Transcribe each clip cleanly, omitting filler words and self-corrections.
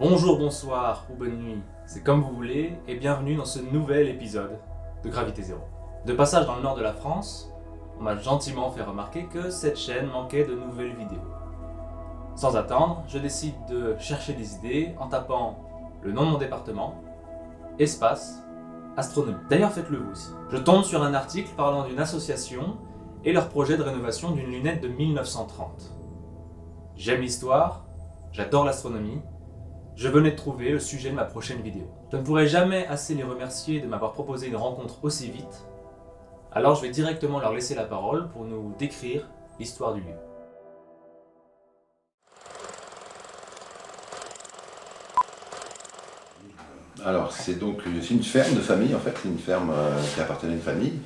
Bonjour, bonsoir ou bonne nuit, c'est comme vous voulez et bienvenue dans ce nouvel épisode de Gravité Zéro. De passage dans le nord de la France, on m'a gentiment fait remarquer que cette chaîne manquait de nouvelles vidéos. Sans attendre, je décide de chercher des idées en tapant le nom de mon département, espace, astronomie. D'ailleurs faites-le vous aussi. Je tombe sur un article parlant d'une association et leur projet de rénovation d'une lunette de 1930. J'aime l'histoire, j'adore l'astronomie. Je venais de trouver le sujet de ma prochaine vidéo. Je ne pourrai jamais assez les remercier de m'avoir proposé une rencontre aussi vite, alors je vais directement leur laisser la parole pour nous décrire l'histoire du lieu. Alors, c'est une ferme de famille en fait, une ferme qui appartenait à une famille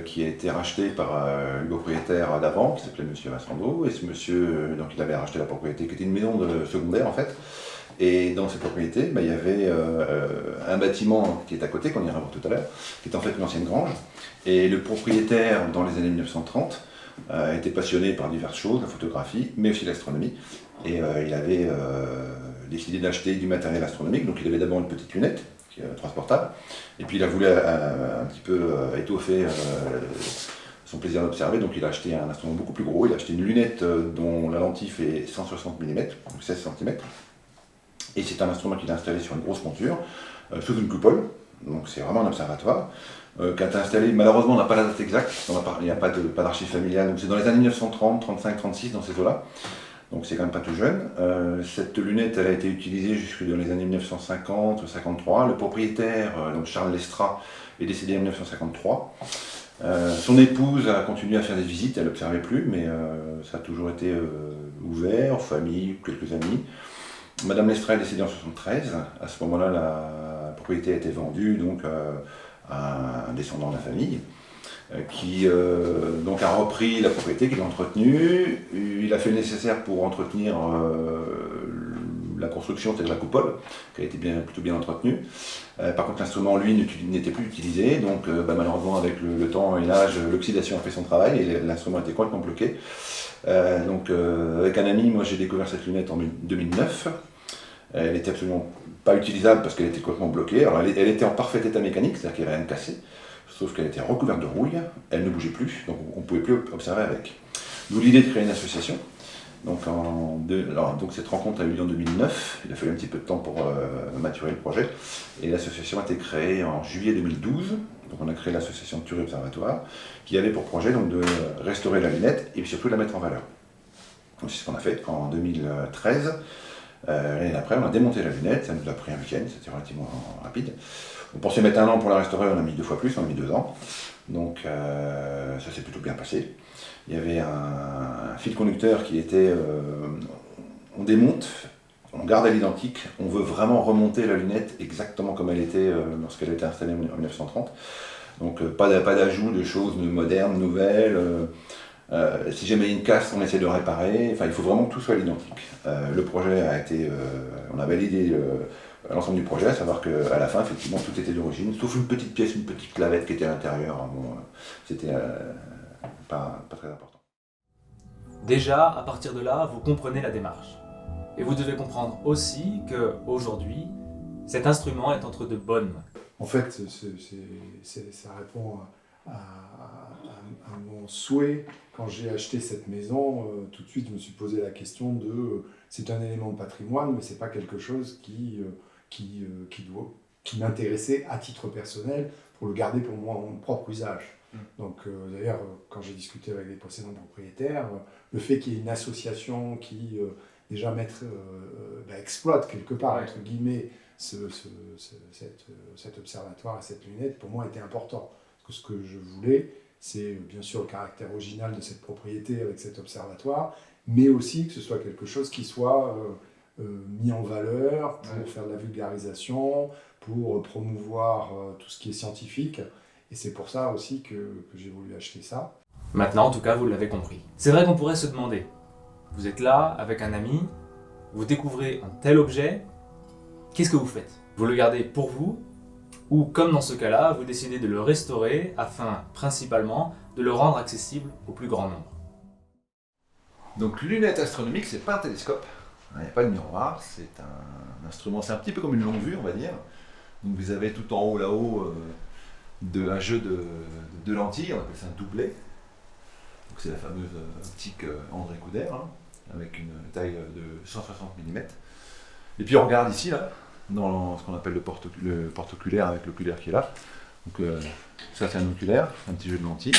qui a été rachetée par le propriétaire d'avant qui s'appelait Monsieur Mastrando, et ce monsieur, donc il avait racheté la propriété qui était une maison secondaire en fait. Et dans cette propriété, il y avait un bâtiment qui est à côté, qu'on ira voir tout à l'heure, qui est en fait une ancienne grange. Et le propriétaire, dans les années 1930, était passionné par diverses choses, la photographie, mais aussi l'astronomie. Et il avait décidé d'acheter du matériel astronomique. Donc il avait d'abord une petite lunette, transportable, et puis il a voulu un petit peu étoffer son plaisir d'observer, donc il a acheté un instrument beaucoup plus gros. Il a acheté une lunette dont la lentille fait 160 mm, donc 16 cm. Et c'est un instrument qu'il a installé sur une grosse monture, sous une coupole, donc c'est vraiment un observatoire, qui a été installé, malheureusement on n'a pas la date exacte, il n'y a pas d'archive familiale, donc c'est dans les années 1930, 35, 36, dans ces eaux-là, donc c'est quand même pas tout jeune. Cette lunette elle a été utilisée jusque dans les années 1950, 53, le propriétaire, donc Charles Lestra, est décédé en 1953. Son épouse a continué à faire des visites, elle n'observait plus, mais ça a toujours été ouvert, aux familles, quelques amis. Madame Lestra est décédée en 1973. À ce moment-là, la propriété a été vendue donc, à un descendant de la famille qui donc a repris la propriété, qui l'a entretenue. Il a fait le nécessaire pour entretenir la construction, c'est-à-dire la coupole, qui a été plutôt bien entretenue. Par contre, l'instrument, lui, n'était plus utilisé. Donc, malheureusement, avec le temps et l'âge, l'oxydation a fait son travail et l'instrument était complètement bloqué. Avec un ami, moi j'ai découvert cette lunette en 2009. Elle n'était absolument pas utilisable parce qu'elle était complètement bloquée. Alors elle était en parfait état mécanique, c'est-à-dire qu'il n'y avait rien de cassé, sauf qu'elle était recouverte de rouille, elle ne bougeait plus, donc on ne pouvait plus observer avec. D'où l'idée de créer une association. Donc cette rencontre a eu lieu en 2009, il a fallu un petit peu de temps pour maturer le projet, et l'association a été créée en juillet 2012. Donc on a créé l'association Thury Observatoire, qui avait pour projet donc, de restaurer la lunette et surtout de la mettre en valeur. Donc c'est ce qu'on a fait en 2013. L'année d'après, on a démonté la lunette, ça nous a pris un week-end, c'était relativement rapide. On pensait mettre 1 an pour la restaurer, on a mis 2 fois plus, on a mis 2 ans. Donc ça s'est plutôt bien passé. Il y avait un fil conducteur qui était, on démonte, on garde à l'identique, on veut vraiment remonter la lunette exactement comme elle était lorsqu'elle a été installée en 1930. Donc pas d'ajout de choses modernes, nouvelles. Si jamais il y a une casse, on essaie de réparer. Enfin, il faut vraiment que tout soit à l'identique. Le projet a été, on a validé l'ensemble du projet, à savoir qu'à la fin, effectivement, tout était d'origine, sauf une petite pièce, une petite clavette qui était à l'intérieur. Bon, c'était pas très important. Déjà, à partir de là, vous comprenez la démarche. Et vous devez comprendre aussi qu'aujourd'hui, cet instrument est entre de bonnes mains. En fait, ça répond à mon souhait. Quand j'ai acheté cette maison, tout de suite je me suis posé la question de c'est un élément de patrimoine, mais c'est pas quelque chose qui m'intéressait à titre personnel pour le garder pour mon propre usage. Donc d'ailleurs, quand j'ai discuté avec les précédents propriétaires, le fait qu'il y ait une association qui déjà exploite quelque part, entre guillemets, cet observatoire et cette lunette, pour moi était important. Parce que ce que je voulais, c'est bien sûr le caractère original de cette propriété avec cet observatoire, mais aussi que ce soit quelque chose qui soit mis en valeur pour faire de la vulgarisation, pour promouvoir tout ce qui est scientifique. Et c'est pour ça aussi que j'ai voulu acheter ça. Maintenant, en tout cas, vous l'avez compris. C'est vrai qu'on pourrait se demander, vous êtes là avec un ami, vous découvrez un tel objet, qu'est-ce que vous faites? Vous le gardez pour vous, ou comme dans ce cas-là, vous décidez de le restaurer afin, principalement, de le rendre accessible au plus grand nombre. Donc lunette astronomique, c'est pas un télescope, Il n'y a pas de miroir, c'est un instrument, c'est un petit peu comme une longue vue, on va dire. Donc vous avez tout en haut là-haut un jeu de lentilles, on appelle ça un doublet. Donc c'est la fameuse optique André Couder, avec une taille de 160 mm. Et puis on regarde ici, là, dans ce qu'on appelle le porte-oculaire avec l'oculaire qui est là. Donc ça c'est un oculaire, un petit jeu de lentilles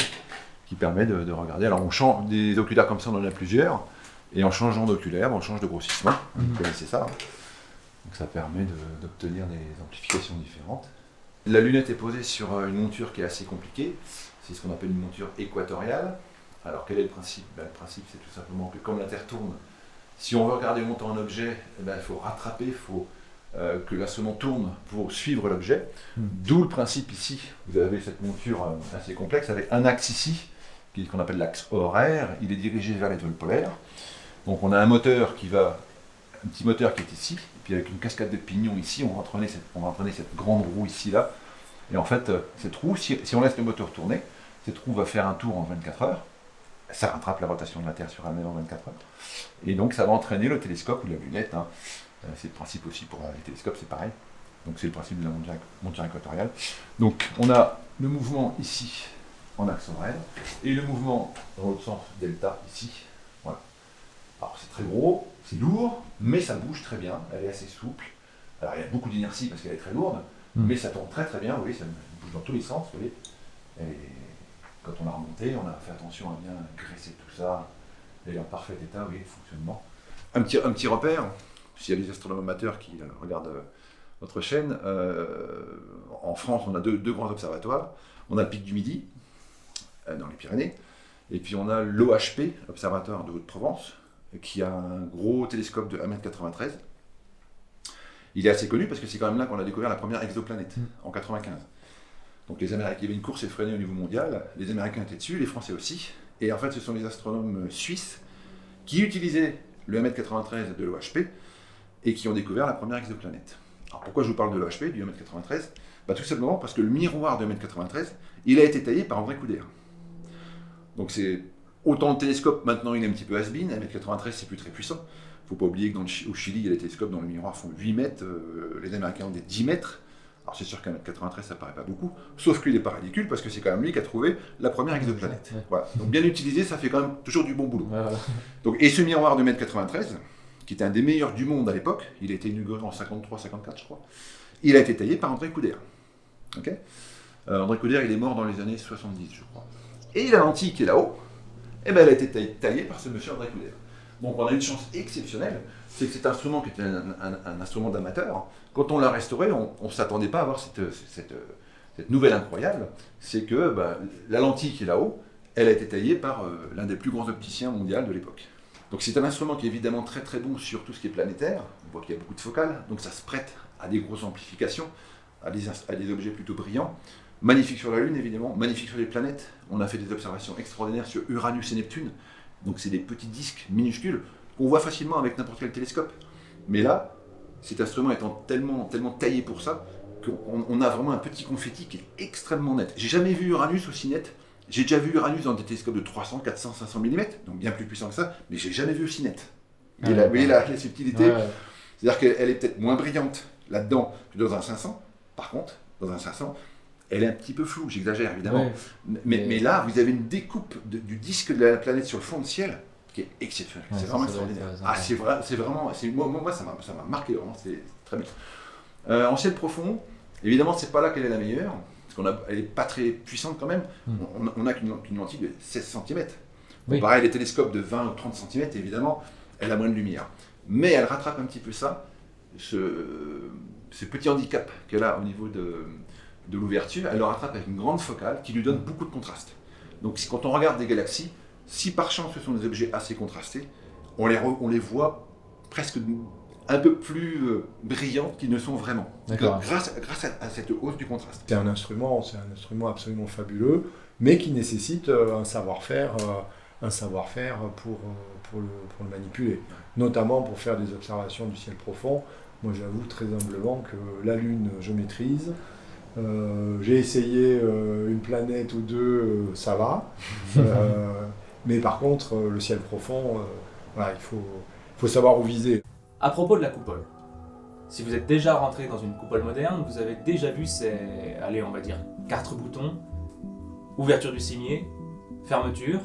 qui permet de regarder. Alors on change des oculaires comme ça, on en a plusieurs, et en changeant d'oculaire, on change de grossissement. Vous connaissez ça. Donc ça permet d'obtenir des amplifications différentes. La lunette est posée sur une monture qui est assez compliquée. C'est ce qu'on appelle une monture équatoriale. Alors quel est le principe? Le principe c'est tout simplement que comme la Terre tourne, si on veut regarder longtemps un objet, il faut rattraper, il faut que l'instrument tourne pour suivre l'objet. D'où le principe ici, vous avez cette monture assez complexe avec un axe ici, qu'on appelle l'axe horaire, il est dirigé vers l'étoile polaire. Donc on a un petit moteur qui est ici, et puis avec une cascade de pignons ici, on va entraîner cette grande roue ici, là. Et en fait, cette roue, si on laisse le moteur tourner, cette roue va faire un tour en 24 heures. Ça rattrape la rotation de la Terre sur elle-même en 24 heures. Et donc ça va entraîner le télescope ou la lunette. C'est le principe aussi pour les télescopes, c'est pareil. Donc c'est le principe de la monture équatoriale. Donc on a le mouvement ici en axe horaire et le mouvement dans l'autre sens delta ici. Voilà. Alors c'est très gros, c'est lourd, mais ça bouge très bien, elle est assez souple. Alors il y a beaucoup d'inertie parce qu'elle est très lourde, mais ça tourne très très bien, vous voyez, ça bouge dans tous les sens, vous voyez. Et quand on l'a remonté, on a fait attention à bien graisser tout ça. Elle est en parfait état, oui, de fonctionnement. Un petit repère, s'il y a des astronomes amateurs qui regardent notre chaîne, en France, on a deux grands observatoires. On a le Pic du Midi, dans les Pyrénées, et puis on a l'OHP, l'Observatoire de Haute-Provence, qui a un gros télescope de 1,93 m. Il est assez connu parce que c'est quand même là qu'on a découvert la première exoplanète, en 1995. Donc les Américains, il y avait une course effrénée au niveau mondial, les Américains étaient dessus, les Français aussi, et en fait ce sont les astronomes suisses qui utilisaient le 1,93 m de l'OHP et qui ont découvert la première exoplanète. Alors pourquoi je vous parle de l'OHP, du 1,93 m? Tout simplement parce que le miroir de 1,93 m, il a été taillé par André Couder. Donc c'est autant le télescope, maintenant il est un petit peu has-been, 1,93 m c'est plus très puissant. Il ne faut pas oublier qu'au Chili, il y a des télescopes dont le miroir font 8 mètres, les Américains ont des 10 mètres. Alors c'est sûr qu'à 1,93 m ça paraît pas beaucoup, sauf qu'il n'est pas ridicule parce que c'est quand même lui qui a trouvé la première exoplanète. Ouais. Voilà. Donc bien utilisé, ça fait quand même toujours du bon boulot. Ouais, voilà. Donc, et ce miroir de 1,93 m, qui était un des meilleurs du monde à l'époque, il a été inauguré en 53-54 je crois, il a été taillé par André Couder. Okay, André Couder il est mort dans les années 70 je crois. Et la lentille qui est là-haut, elle a été taillée par ce monsieur André Couder. Donc on a une chance exceptionnelle, c'est que cet instrument qui était un instrument d'amateur, quand on l'a restauré, on ne s'attendait pas à avoir cette nouvelle incroyable, c'est que la lentille qui est là-haut, elle a été taillée par l'un des plus grands opticiens mondiaux de l'époque. Donc c'est un instrument qui est évidemment très très bon sur tout ce qui est planétaire, on voit qu'il y a beaucoup de focales, donc ça se prête à des grosses amplifications, à des objets plutôt brillants. Magnifique sur la Lune évidemment, magnifique sur les planètes, on a fait des observations extraordinaires sur Uranus et Neptune, donc c'est des petits disques minuscules qu'on voit facilement avec n'importe quel télescope. Mais là, cet instrument étant tellement taillé pour ça, qu'on a vraiment un petit confetti qui est extrêmement net. J'ai jamais vu Uranus aussi net. J'ai déjà vu Uranus dans des télescopes de 300, 400, 500 mm, donc bien plus puissant que ça, mais j'ai jamais vu aussi net. Et là, vous voyez la subtilité, c'est-à-dire qu'elle est peut-être moins brillante là-dedans que dans un 500. Par contre, dans un 500, elle est un petit peu floue, j'exagère évidemment. Mais là, vous avez une découpe du disque de la planète sur le fond de ciel qui est exceptionnelle. C'est vraiment extraordinaire. C'est vraiment, moi ça m'a marqué, vraiment, c'est très bien. En ciel profond, évidemment, c'est pas là qu'elle est la meilleure, parce qu'elle n'est pas très puissante quand même. On a qu'une lentille de 16 cm. Bon, pareil, les télescopes de 20 ou 30 cm, évidemment, elle a moins de lumière. Mais elle rattrape un petit peu ça, ce petit handicap qu'elle a au niveau de l'ouverture, elle le rattrape avec une grande focale qui lui donne beaucoup de contraste. Donc quand on regarde des galaxies, si par chance ce sont des objets assez contrastés, on les voit presque un peu plus brillants qu'ils ne sont vraiment. Grâce à cette hausse du contraste. C'est un instrument absolument fabuleux, mais qui nécessite un savoir-faire pour le manipuler, notamment pour faire des observations du ciel profond. Moi j'avoue très humblement que la Lune je maîtrise. J'ai essayé une planète ou deux, ça va. Mais par contre, le ciel profond, il faut savoir où viser. À propos de la coupole, si vous êtes déjà rentré dans une coupole moderne, vous avez déjà vu ces, allez, on va dire, 4 boutons, ouverture du cimier, fermeture,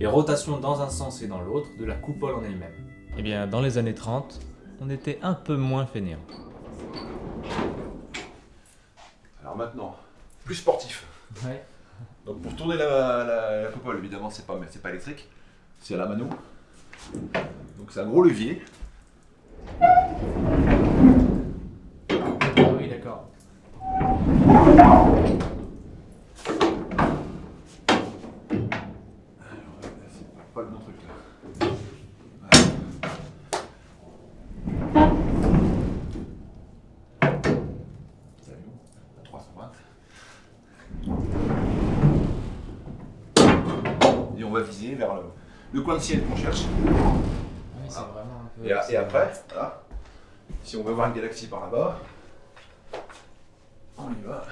et rotation dans un sens et dans l'autre de la coupole en elle-même. Eh bien, dans les années 30, on était un peu moins fainéants. Alors maintenant, plus sportif. Ouais. Donc pour tourner la coupole, évidemment, c'est pas électrique, c'est à la mano. Donc c'est un gros levier. Ah oui, d'accord. C'est pas le bon truc là. Ça est où ? À 320. Et on va viser vers le coin de ciel qu'on cherche. Oui, c'est vraiment un peu... Et après, voilà, si on veut voir une galaxie par là-bas, on y va.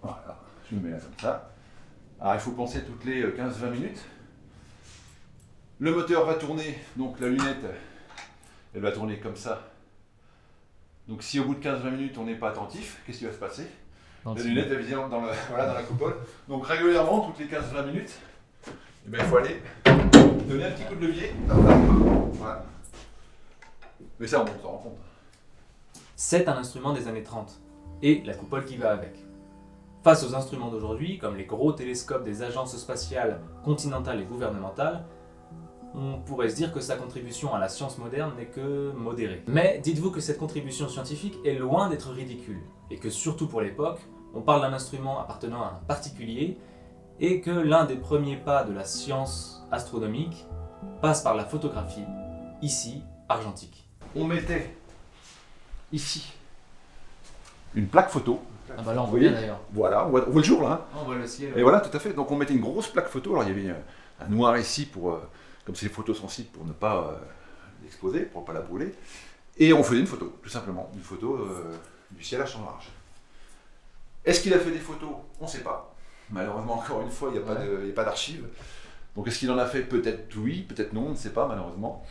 Voilà, je me mets là comme ça. Alors il faut penser toutes les 15-20 minutes. Le moteur va tourner, donc la lunette, elle va tourner comme ça. Donc si au bout de 15-20 minutes on n'est pas attentif, qu'est-ce qui va se passer ? La lunette va viser dans la coupole. Donc régulièrement, toutes les 15-20 minutes, eh ben, il faut aller donner un petit coup de levier. Voilà. Mais ça, on s'en rend compte. C'est un instrument des années 30, et la coupole qui va avec. Face aux instruments d'aujourd'hui, comme les gros télescopes des agences spatiales continentales et gouvernementales, on pourrait se dire que sa contribution à la science moderne n'est que modérée. Mais dites-vous que cette contribution scientifique est loin d'être ridicule, et que surtout pour l'époque, on parle d'un instrument appartenant à un particulier, et que l'un des premiers pas de la science astronomique passe par la photographie, ici argentique. On mettait ici une plaque photo. Ah bah là on Vous voit voyez ? bien d'ailleurs. Voilà, on voit le jour là. On voit le ciel. Et voilà, tout à fait. Donc on mettait une grosse plaque photo. Alors il y avait un noir ici pour, comme c'est des photos sensibles, pour ne pas l'exposer, pour ne pas la brûler. Et on faisait une photo, tout simplement, une photo du ciel à champ large. Est-ce qu'il a fait des photos ? On ne sait pas. Malheureusement, encore une fois, il n'y a pas d'archives. Donc est-ce qu'il en a fait ? Peut-être oui, peut-être non, on ne sait pas malheureusement.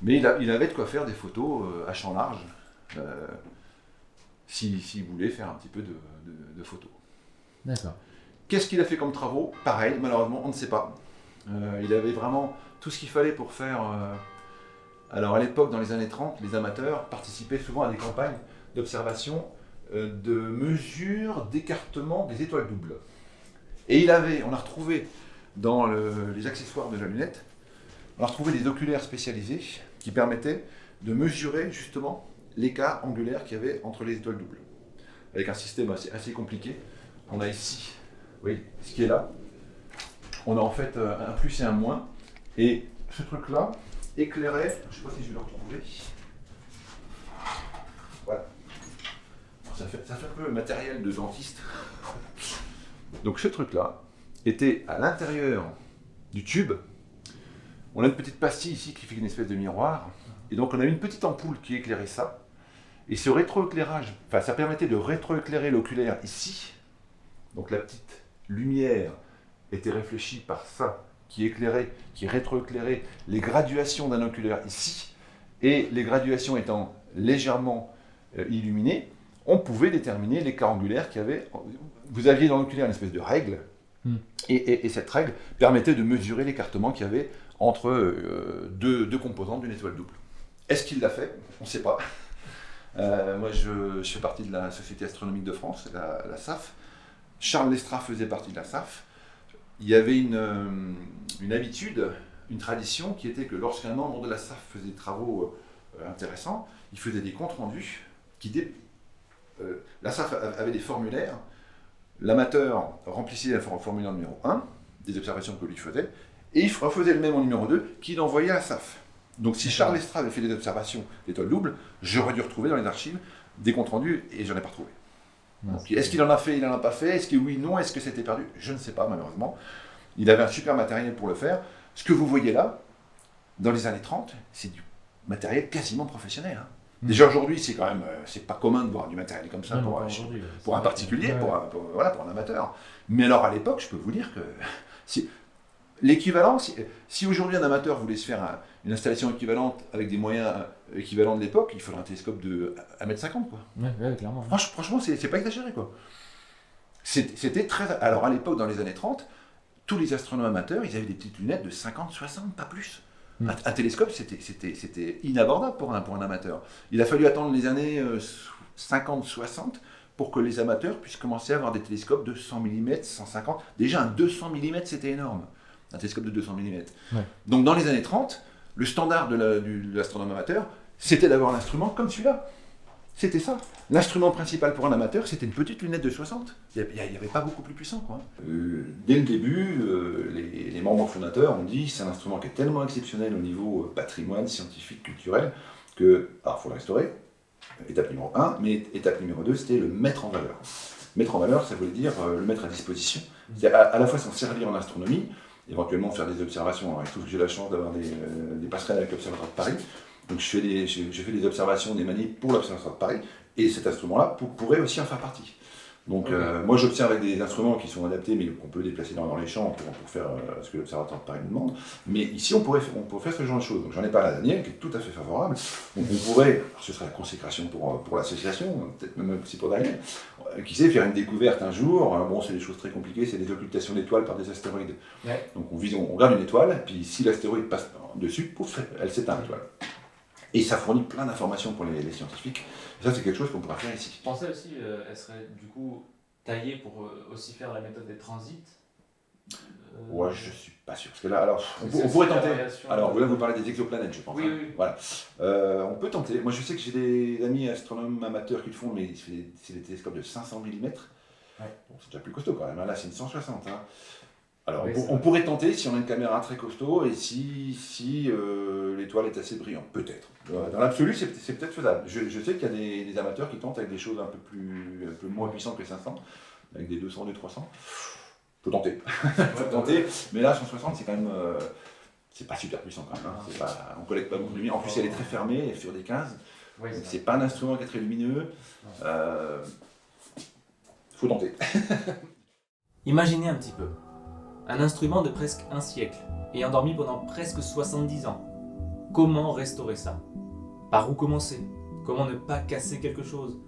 Mais il avait de quoi faire des photos à champ large, s'il voulait faire un petit peu de photos. D'accord. Qu'est-ce qu'il a fait comme travaux ? Pareil, malheureusement, on ne sait pas. Il avait vraiment tout ce qu'il fallait pour faire... Alors à l'époque, dans les années 30, les amateurs participaient souvent à des campagnes d'observation, de mesure d'écartement des étoiles doubles. Et on a retrouvé dans les accessoires de la lunette, on a retrouvé des oculaires spécialisés qui permettaient de mesurer justement l'écart angulaire qu'il y avait entre les étoiles doubles. Avec un système assez compliqué. On a ici, oui, ce qui est là. On a en fait un plus et un moins. Et ce truc-là éclairait, je ne sais pas si je vais le retrouver. Voilà. Ça fait un peu matériel de dentiste. Donc ce truc-là était à l'intérieur du tube. On a une petite pastille ici qui fait une espèce de miroir. Et donc on a une petite ampoule qui éclairait ça. Et ce rétroéclairage, ça permettait de rétroéclairer l'oculaire ici. Donc la petite lumière était réfléchie par ça, qui rétroéclairait les graduations d'un oculaire ici. Et les graduations étant légèrement illuminées, on pouvait déterminer l'écart angulaire qu'il y avait. Vous aviez dans l'oculaire une espèce de règle, et cette règle permettait de mesurer l'écartement qu'il y avait entre deux composantes d'une étoile double. Est-ce qu'il l'a fait ? On ne sait pas. Moi, je fais partie de la Société astronomique de France, la SAF. Charles Lestra faisait partie de la SAF. Il y avait une habitude, une tradition qui était que lorsqu'un membre de la SAF faisait des travaux intéressants, il faisait des comptes rendus. La SAF avait des formulaires. L'amateur remplissait le formulaire numéro 1, des observations que lui faisait, et il refaisait le même en numéro 2 qu'il envoyait à la SAF. Donc si Charles Lestra avait fait des observations d'étoiles doubles, j'aurais dû retrouver dans les archives des comptes rendus et j'en ai pas retrouvé. Donc, est-ce qu'il en a fait, il n'en a pas fait, est-ce que oui, non, est-ce que c'était perdu ? Je ne sais pas malheureusement. Il avait un super matériel pour le faire. Ce que vous voyez là, dans les années 30, c'est du matériel quasiment professionnel. Hein. Déjà aujourd'hui, c'est quand même, c'est pas commun de voir du matériel comme ça pour un particulier, pour un amateur. Mais alors à l'époque, je peux vous dire que l'équivalent, si aujourd'hui un amateur voulait se faire une installation équivalente avec des moyens équivalents de l'époque, il faudrait un télescope de 1,50 m, quoi. Ouais, clairement. Franchement, c'est pas exagéré, quoi. C'était très... Alors à l'époque, dans les années 30, tous les astronomes amateurs, ils avaient des petites lunettes de 50-60, pas plus. Un télescope, c'était inabordable pour un amateur. Il a fallu attendre les années 50-60 pour que les amateurs puissent commencer à avoir des télescopes de 100 mm, 150. Déjà, un 200 mm, c'était énorme. Un télescope de 200 mm. Ouais. Donc dans les années 30, le standard de l'astronome amateur, c'était d'avoir un instrument comme celui-là. C'était ça. L'instrument principal pour un amateur, c'était une petite lunette de 60. Il n'y avait pas beaucoup plus puissant, quoi. Dès le début, les membres fondateurs ont dit c'est un instrument qui est tellement exceptionnel au niveau patrimoine, scientifique, culturel, que, alors il faut le restaurer, étape numéro 1, mais étape numéro 2, c'était le mettre en valeur. Mettre en valeur, ça voulait dire le mettre à disposition. C'est-à-dire à la fois s'en servir en astronomie, éventuellement faire des observations. Il se trouve que j'ai la chance d'avoir des passerelles avec l'Observatoire de Paris. Donc je fais des observations, des manips pour l'Observatoire de Paris, et cet instrument-là pourrait aussi en faire partie. Donc moi j'observe avec des instruments qui sont adaptés, mais qu'on peut déplacer dans les champs pour faire ce que l'Observatoire de Paris nous demande. Mais ici on pourrait faire ce genre de choses. Donc j'en ai parlé à Daniel, qui est tout à fait favorable. Donc on pourrait, ce serait la consécration pour l'association, peut-être même aussi pour Daniel, qui sait faire une découverte un jour. Bon, c'est des choses très compliquées, c'est des occultations d'étoiles par des astéroïdes. Ouais. Donc on regarde une étoile, puis si l'astéroïde passe dessus, pouf, elle s'éteint l'étoile. Et ça fournit plein d'informations pour les scientifiques. Et ça, c'est quelque chose qu'on pourra faire ici. Je pensais aussi, elle serait du coup taillée pour aussi faire la méthode des transits. Ouais, je suis pas sûr. Parce que là, alors, on pourrait tenter. Alors, là, vous parlez des exoplanètes, je pense. Oui, oui. Voilà. On peut tenter. Moi, je sais que j'ai des amis astronomes amateurs qui le font, mais c'est des télescopes de 500 mm. Ouais. Bon, c'est déjà plus costaud quand même. Là, c'est une 160. Hein. Alors, oui, on pourrait tenter si on a une caméra très costaud et si l'étoile est assez brillante, peut-être. Dans l'absolu, c'est peut-être faisable. Je sais qu'il y a des amateurs qui tentent avec des choses un peu moins puissantes que les 500, avec des 200, des 300. Faut tenter. Faut tenter. Mais là, 160, c'est quand même... c'est pas super puissant quand même. Hein. On collecte pas beaucoup de lumière. En plus, elle est très fermée, elle est sur des 15. Oui, c'est pas un instrument qui est très lumineux. Faut tenter. Imaginez un petit peu. Un instrument de presque un siècle, ayant dormi pendant presque 70 ans. Comment restaurer ça? Par où commencer? Comment ne pas casser quelque chose?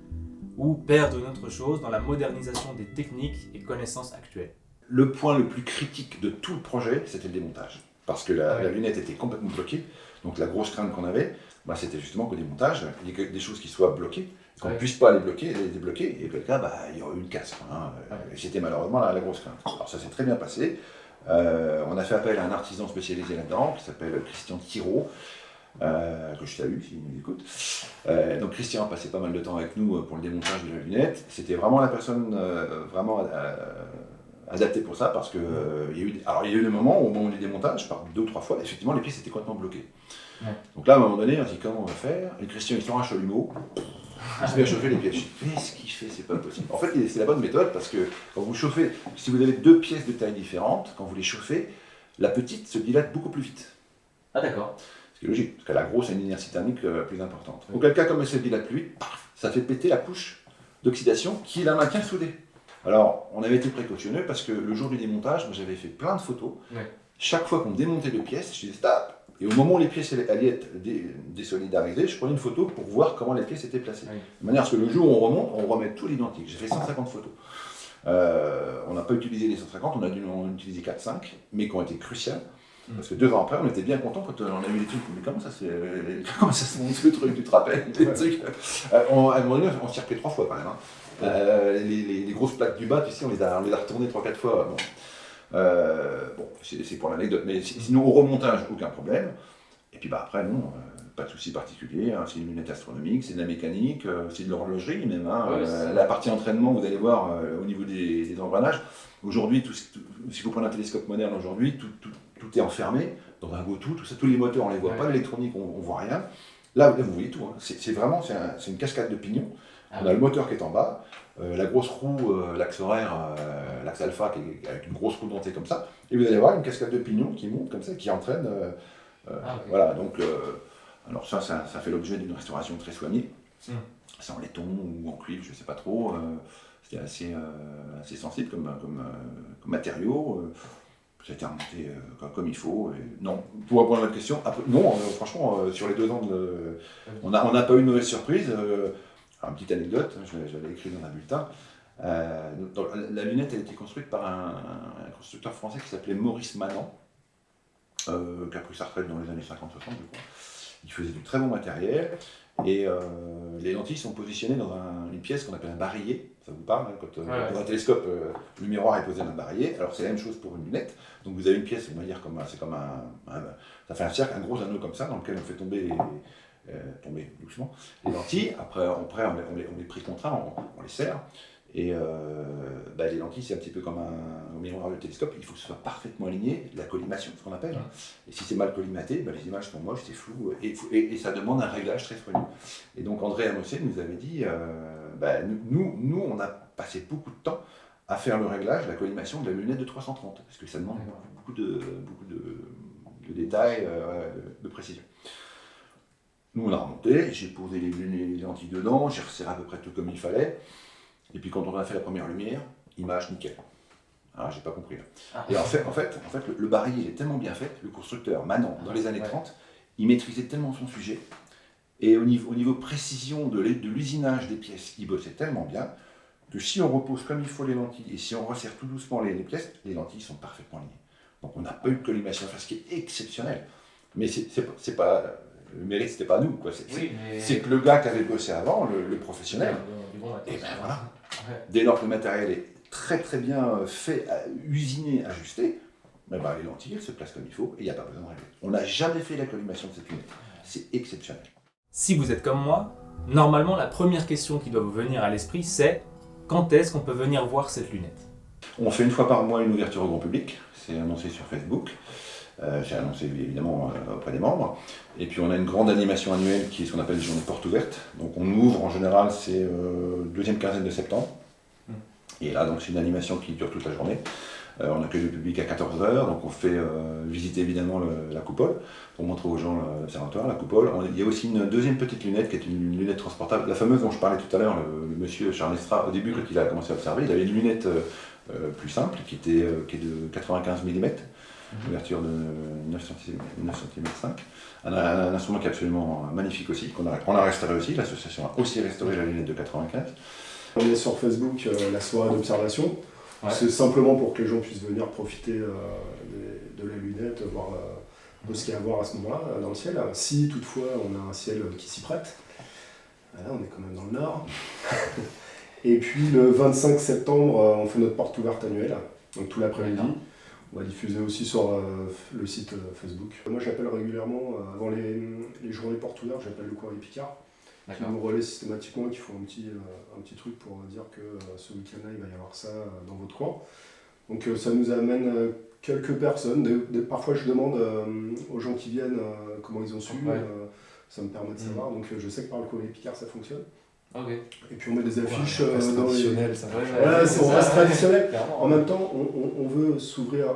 Ou perdre une autre chose dans la modernisation des techniques et connaissances actuelles? Le point le plus critique de tout le projet, c'était le démontage. Parce que la lunette était complètement bloquée. Donc la grosse crainte qu'on avait, c'était justement qu'au démontage, il y ait des choses qui soient bloquées, qu'on ne puisse pas les débloquer, et auquel cas, il y aurait eu une casse. Hein. C'était malheureusement la grosse crainte. Alors ça s'est très bien passé. On a fait appel à un artisan spécialisé là-dedans, qui s'appelle Christian Thiraud, que je salue s'il nous écoute. Donc Christian a passé pas mal de temps avec nous pour le démontage de la lunette. C'était vraiment la personne adaptée pour ça, parce que il y a eu des moments où, au moment du démontage, par 2 ou 3 fois, effectivement, les pièces étaient complètement bloquées. Ouais. Donc là, à un moment donné, on se dit comment on va faire. Et Christian, il sort un chalumeau, il se met à chauffer les pièces. Je dis, qu'est-ce qu'il fait? C'est pas possible. En fait, c'est la bonne méthode, parce que quand vous chauffez, si vous avez 2 pièces de taille différentes, quand vous les chauffez, la petite se dilate beaucoup plus vite. Ah d'accord. Ce qui est logique, parce que la grosse a une inertie thermique plus importante. Oui. Auquel cas, comme elle se dilate plus vite, ça fait péter la couche d'oxydation qui la maintient soudée. Alors, on avait été précautionneux parce que le jour du démontage, moi j'avais fait plein de photos. Ouais. Chaque fois qu'on démontait 2 pièces, je disais stop. Et au moment où les pièces allaient être désolidarisées, je prenais une photo pour voir comment les pièces étaient placées. Ouais. De manière à ce que le jour où on remonte, on remet tout l'identique. J'ai fait 150 photos. On n'a pas utilisé les 150, on a dû en utiliser 4-5, mais qui ont été cruciales. Parce que 2 ans après, on était bien contents quand on a eu les trucs. Mais comment ça se monte le truc, tu te rappelles des trucs à un moment donné, on s'y est repris 3 fois quand même. Hein. Les grosses plaques du bas, tu sais, on les a retournées 3-4 fois. Bon, c'est pour l'anecdote. Mais sinon, au remontage, aucun problème. Et puis après, non, pas de souci particulier. Hein. C'est une lunette astronomique, c'est de la mécanique, c'est de l'horlogerie même. Hein. La partie entraînement, vous allez voir au niveau des engrenages. Aujourd'hui, si vous prenez un télescope moderne aujourd'hui, tout est enfermé dans un go-to, tout ça, tous les moteurs, on ne les voit pas, l'électronique, on ne voit rien. Là, vous voyez tout. Hein. C'est une cascade de pignons. On a le moteur qui est en bas, la grosse roue, l'axe horaire, l'axe alpha avec une grosse roue dentée comme ça, et vous allez voir une cascade de pignons qui monte comme ça, qui entraîne. Okay. Voilà, donc alors ça fait l'objet d'une restauration très soignée. C'est en laiton ou en cuivre, je ne sais pas trop. C'était assez sensible comme matériau. ça a été remonté comme il faut. Et non, pour répondre à votre question, non, franchement, sur les 2 ans, on n'a pas eu de mauvaise surprise. Une petite anecdote, je l'avais écrit dans un bulletin. La lunette a été construite par un constructeur français qui s'appelait Maurice Manant, qui a pris sa retraite dans les années 50-60, je crois. Il faisait du très bon matériel. Et les lentilles sont positionnées dans une pièce qu'on appelle un barillet. Ça vous parle, hein, quand dans un télescope, le miroir est posé dans un barillet. Alors c'est la même chose pour une lunette. Donc vous avez une pièce, on va dire, c'est comme ça fait un cercle, un gros anneau comme ça, dans lequel on fait tomber doucement les lentilles. Après on les prie contre un, on les serre. Et les lentilles, c'est un petit peu comme un miroir de télescope, il faut que ce soit parfaitement aligné, la collimation, ce qu'on appelle. Et si c'est mal collimaté, les images sont moches, c'est flou, et ça demande un réglage très soigné. Et donc André Amossé nous avait dit, nous, on a passé beaucoup de temps à faire le réglage, la collimation de la lunette de 330, parce que ça demande beaucoup de détails, de précision. Nous, on a remonté, j'ai posé les lentilles dedans, j'ai resserré à peu près tout comme il fallait. Et puis quand on a fait la première lumière, image nickel. Ah, j'ai pas compris là. Et en fait, le barillet il est tellement bien fait, le constructeur Manant, dans les années 30, il maîtrisait tellement son sujet, et au niveau précision de l'usinage des pièces, il bossait tellement bien, que si on repose comme il faut les lentilles, et si on resserre tout doucement les pièces, les lentilles sont parfaitement alignées. Donc on n'a pas eu de collimation, ce qui est exceptionnel. Mais c'est pas... Le mérite, c'était pas nous, quoi. C'est que le gars qui avait bossé avant, le professionnel, et ben voilà. Dès lors que le matériel est très très bien fait, usiné, ajusté, les lentilles elles se placent comme il faut et il n'y a pas besoin de régler. On n'a jamais fait la collimation de cette lunette. C'est exceptionnel. Si vous êtes comme moi, normalement la première question qui doit vous venir à l'esprit c'est quand est-ce qu'on peut venir voir cette lunette ? On fait 1 fois par mois une ouverture au grand public, c'est annoncé sur Facebook. J'ai annoncé évidemment auprès des membres. Et puis on a une grande animation annuelle qui est ce qu'on appelle les journées portes ouvertes. Donc on ouvre en général, c'est deuxième quinzaine de septembre. Et là donc c'est une animation qui dure toute la journée. On accueille le public à 14h, donc on fait visiter évidemment la coupole pour montrer aux gens l'observatoire, la coupole. Il y a aussi une deuxième petite lunette qui est une lunette transportable, la fameuse dont je parlais tout à l'heure, le monsieur Charles Estra, au début quand il a commencé à observer, il avait une lunette plus simple qui est de 95 mm. Ouverture de 9 cm 5. Un instrument qui est absolument magnifique aussi, qu'on a restauré aussi. L'association a aussi restauré la lunette de 95. On est sur Facebook, la soirée d'observation. Ouais. C'est simplement pour que les gens puissent venir profiter de la lunette, voir de ce qu'il y a à voir à ce moment-là dans le ciel. Si toutefois on a un ciel qui s'y prête, voilà, on est quand même dans le nord. Et puis le 25 septembre, on fait notre porte ouverte annuelle, donc tout l'après-midi. On va diffuser aussi sur le site Facebook. Moi j'appelle régulièrement, avant les journées portes ouvertes, j'appelle le courrier Picard, qui nous relaie systématiquement, qui font un petit truc pour dire que ce week-end-là il va y avoir ça dans votre coin. Donc ça nous amène quelques personnes. Parfois je demande aux gens qui viennent comment ils ont su, ça me permet de savoir. Donc je sais que par le courrier Picard ça fonctionne. Okay. Et puis on met des affiches traditionnelles, ça. On reste traditionnel. En même temps, on veut s'ouvrir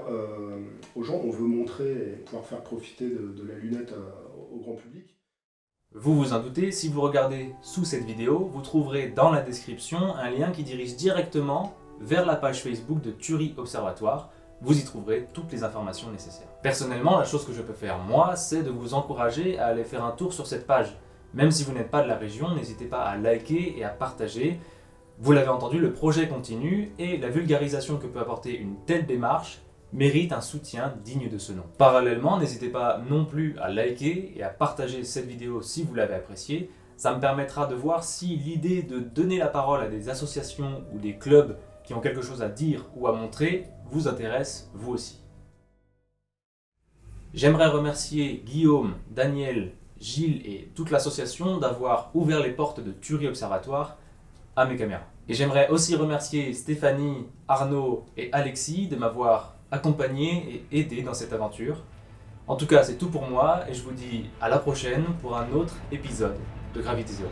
aux gens, on veut montrer et pouvoir faire profiter de la lunette au grand public. Vous vous en doutez, si vous regardez sous cette vidéo, vous trouverez dans la description un lien qui dirige directement vers la page Facebook de Thury Observatoire. Vous y trouverez toutes les informations nécessaires. Personnellement, la chose que je peux faire moi, c'est de vous encourager à aller faire un tour sur cette page. Même si vous n'êtes pas de la région, n'hésitez pas à liker et à partager. Vous l'avez entendu, le projet continue et la vulgarisation que peut apporter une telle démarche mérite un soutien digne de ce nom. Parallèlement, n'hésitez pas non plus à liker et à partager cette vidéo si vous l'avez appréciée. Ça me permettra de voir si l'idée de donner la parole à des associations ou des clubs qui ont quelque chose à dire ou à montrer vous intéresse vous aussi. J'aimerais remercier Guillaume, Daniel, Gilles et toute l'association d'avoir ouvert les portes de Thury Observatoire à mes caméras. Et j'aimerais aussi remercier Stéphanie, Arnaud et Alexis de m'avoir accompagné et aidé dans cette aventure. En tout cas, c'est tout pour moi et je vous dis à la prochaine pour un autre épisode de Gravité Zéro.